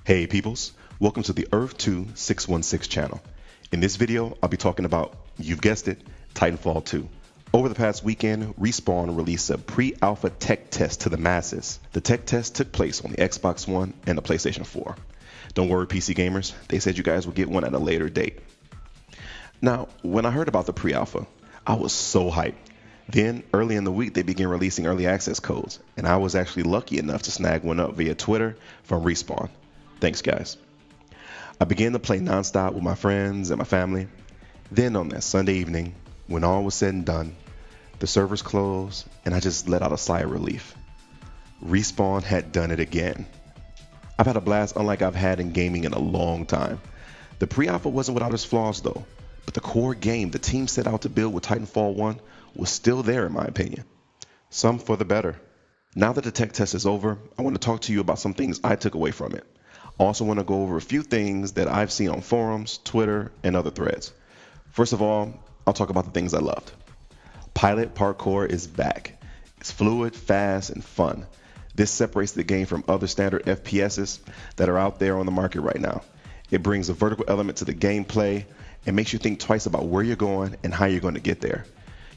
Hey peoples, welcome to the Earth 2 616 channel. In this video, I'll be talking about, you've guessed it, Titanfall 2. Over the past weekend, Respawn released a pre-alpha tech test to the masses. The tech test took place on the Xbox One and the PlayStation 4. Don't worry PC gamers, they said you guys will get one at a later date. Now, when I heard about the pre-alpha, I was so hyped. Then, early in the week, they began releasing early access codes, and I was actually lucky enough to snag one up via Twitter from Respawn. Thanks, guys. I began to play nonstop with my friends and my family. Then on that Sunday evening, when all was said and done, the servers closed and I just let out a sigh of relief. Respawn had done it again. I've had a blast unlike I've had in gaming in a long time. The pre-alpha wasn't without its flaws though, but the core game the team set out to build with Titanfall 1 was still there in my opinion. Some for the better. Now that the tech test is over, I want to talk to you about some things I took away from it. I also want to go over a few things that I've seen on forums, Twitter, and other threads. First of all, I'll talk about the things I loved. Pilot Parkour is back. It's fluid, fast, and fun. This separates the game from other standard FPSs that are out there on the market right now. It brings a vertical element to the gameplay and makes you think twice about where you're going and how you're going to get there.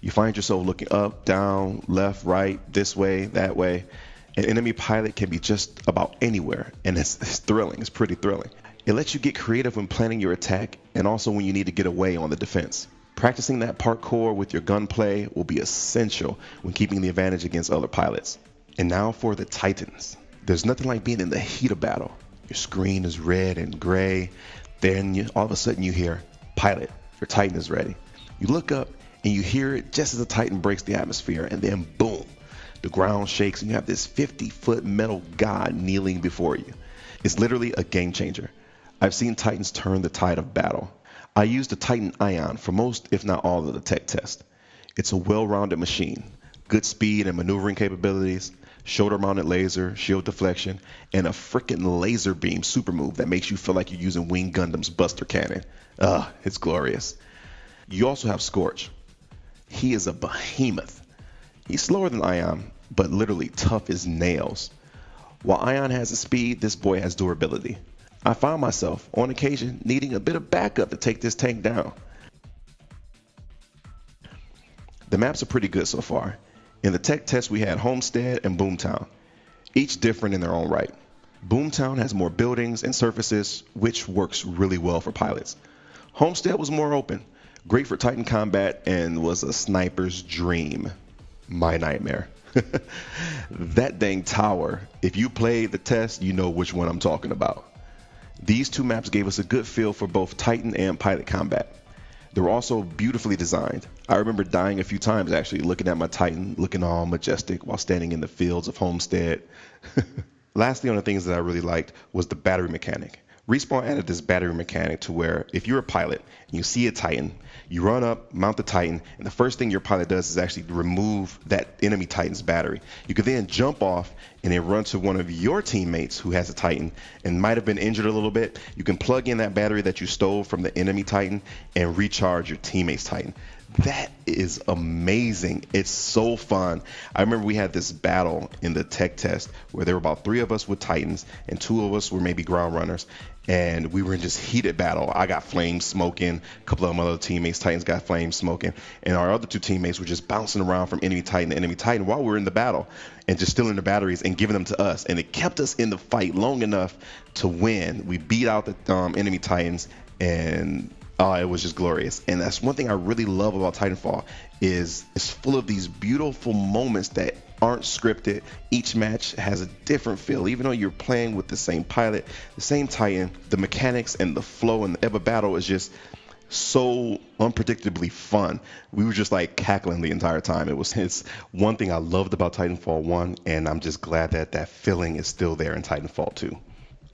You find yourself looking up, down, left, right, this way, that way. An enemy pilot can be just about anywhere, and it's thrilling. It's pretty thrilling. It lets you get creative when planning your attack and also when you need to get away on the defense. Practicing that parkour with your gunplay will be essential when keeping the advantage against other pilots. And now for the Titans. There's nothing like being in the heat of battle. Your screen is red and gray. Then all of a sudden you hear, "Pilot, your Titan is ready." You look up and you hear it just as the Titan breaks the atmosphere, and then boom. The ground shakes and you have this 50-foot metal god kneeling before you. It's literally a game changer. I've seen Titans turn the tide of battle. I used the Titan Ion for most, if not all, of the tech test. It's a well-rounded machine. Good speed and maneuvering capabilities, shoulder-mounted laser, shield deflection, and a frickin' laser beam super move that makes you feel like you're using Wing Gundam's Buster Cannon. It's glorious. You also have Scorch. He is a behemoth. He's slower than Ion, but literally tough as nails. While Ion has the speed, this boy has durability. I found myself, on occasion, needing a bit of backup to take this tank down. The maps are pretty good so far. In the tech test, we had Homestead and Boomtown, each different in their own right. Boomtown has more buildings and surfaces, which works really well for pilots. Homestead was more open, great for Titan combat, and was a sniper's dream. My nightmare. That dang tower, if you played the test, you know which one I'm talking about. These two maps gave us a good feel for both Titan and pilot combat. They were also beautifully designed. I remember dying a few times actually, looking at my Titan, looking all majestic while standing in the fields of Homestead. Lastly, on the things that I really liked was the battery mechanic. Respawn added this battery mechanic to where if you're a pilot and you see a Titan, you run up, mount the Titan, and the first thing your pilot does is actually remove that enemy Titan's battery. You could then jump off and then run to one of your teammates who has a Titan and might have been injured a little bit. You can plug in that battery that you stole from the enemy Titan and recharge your teammate's Titan. That is amazing. It's so fun. I remember we had this battle in the tech test where there were about 3 of us with Titans and 2 of us were maybe ground runners. And we were in just heated battle. I got flames smoking. A couple of my other teammates, Titans, got flames smoking. And our other 2 teammates were just bouncing around from enemy Titan to enemy Titan while we were in the battle and just stealing the batteries and giving them to us. And it kept us in the fight long enough to win. We beat out the enemy Titans and it was just glorious. And that's one thing I really love about Titanfall is it's full of these beautiful moments that aren't scripted. Each match has a different feel. Even though you're playing with the same pilot, the same Titan, the mechanics and the flow and the ever battle is just so unpredictably fun. We were just like cackling the entire time. It's one thing I loved about Titanfall 1, and I'm just glad that that feeling is still there in Titanfall 2.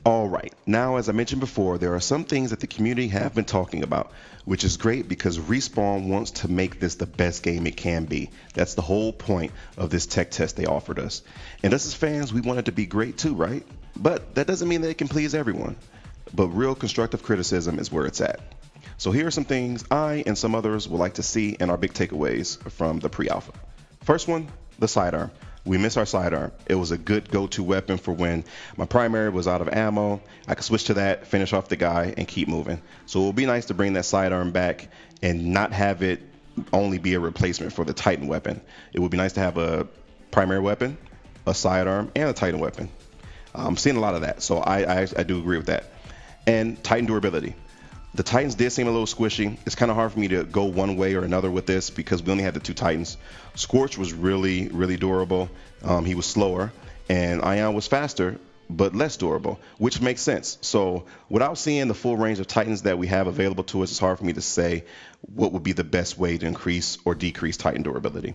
All right, now as I mentioned before, there are some things that the community have been talking about, which is great because Respawn wants to make this the best game it can be. That's the whole point of this tech test they offered us. And us as fans, we want it to be great too, right? But that doesn't mean that it can please everyone. But real constructive criticism is where it's at. So here are some things I and some others would like to see and our big takeaways from the pre-alpha. First one, the sidearm. we miss our sidearm. It was a good go-to weapon for when my primary was out of ammo. I could switch to that, finish off the guy, and keep moving. So it would be nice to bring that sidearm back and not have it only be a replacement for the Titan weapon. It would be nice to have a primary weapon, a sidearm, and a Titan weapon. I'm seeing a lot of that, so I do agree with that. And Titan durability. The Titans did seem a little squishy. It's kind of hard for me to go one way or another with this because we only had the 2 Titans. Scorch was really, really durable. He was slower, and Ion was faster but less durable, which makes sense. So without seeing the full range of Titans that we have available to us, it's hard for me to say what would be the best way to increase or decrease Titan durability.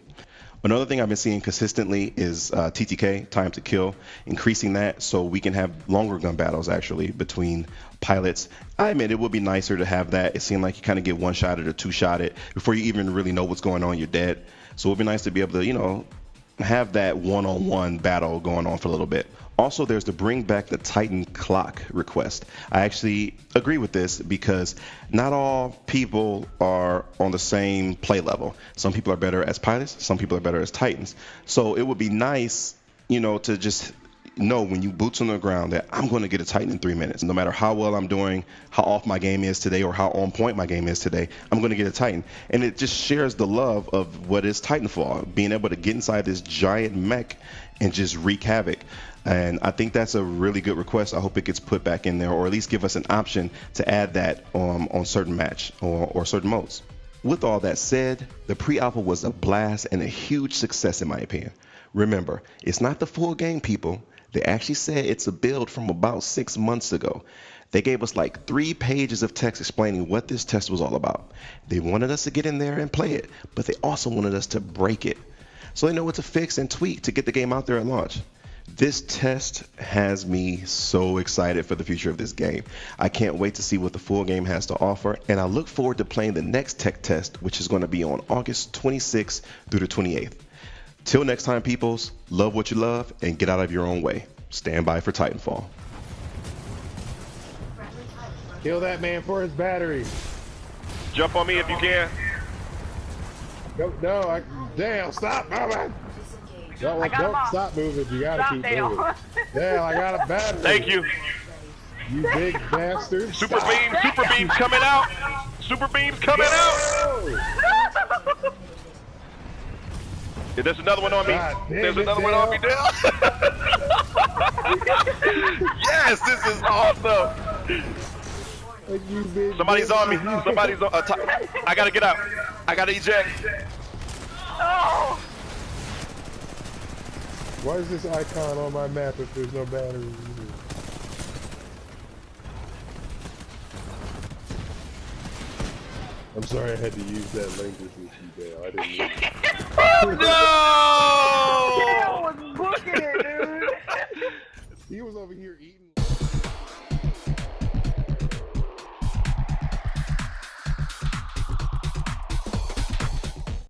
Another thing I've been seeing consistently is TTK, time to kill, increasing that so we can have longer gun battles actually between pilots. I admit it would be nicer to have that. It seemed like you kind of get one-shotted or two-shotted before you even really know what's going on, you're dead. So it would be nice to be able to, you know, have that one-on-one battle going on for a little bit. Also, there's the bring back the Titan clock request. I actually agree with this because not all people are on the same play level. Some people are better as pilots, some people are better as Titans. So it would be nice, you know, to just know when you boots on the ground that I'm going to get a Titan in 3 minutes. No matter how well I'm doing, how off my game is today, or how on point my game is today, I'm going to get a Titan. And it just shares the love of what is Titanfall, being able to get inside this giant mech and just wreak havoc. And I think that's a really good request. I hope it gets put back in there, or at least give us an option to add that on certain match or certain modes. With all that said, the pre-alpha was a blast and a huge success in my opinion. Remember, it's not the full game, people. They actually said it's a build from about 6 months ago. They gave us like 3 pages of text explaining what this test was all about. They wanted us to get in there and play it, but they also wanted us to break it, so they know what to fix and tweak to get the game out there at launch. This test has me so excited for the future of this game. I can't wait to see what the full game has to offer, and I look forward to playing the next tech test, which is going to be on August 26th through the 28th. Till next time, peoples, love what you love and get out of your own way. Stand by for Titanfall. Kill that man for his battery. Jump on me if you can. No, damn, stop, man. Don't stop moving. You gotta keep moving. Damn, I got a battery. Thank you. You big bastard. Super beams coming out. Super beams coming out. Yeah, there's another one on me. There's another one on me, Dale. Yes, this is awesome. Somebody's on me. Somebody's on. I gotta get out. I gotta eject. Oh. Why is this icon on my map if there's no battery? I'm sorry I had to use that language with you, Dale. I didn't mean it. No! Dale was booking it, dude. He was over here eating.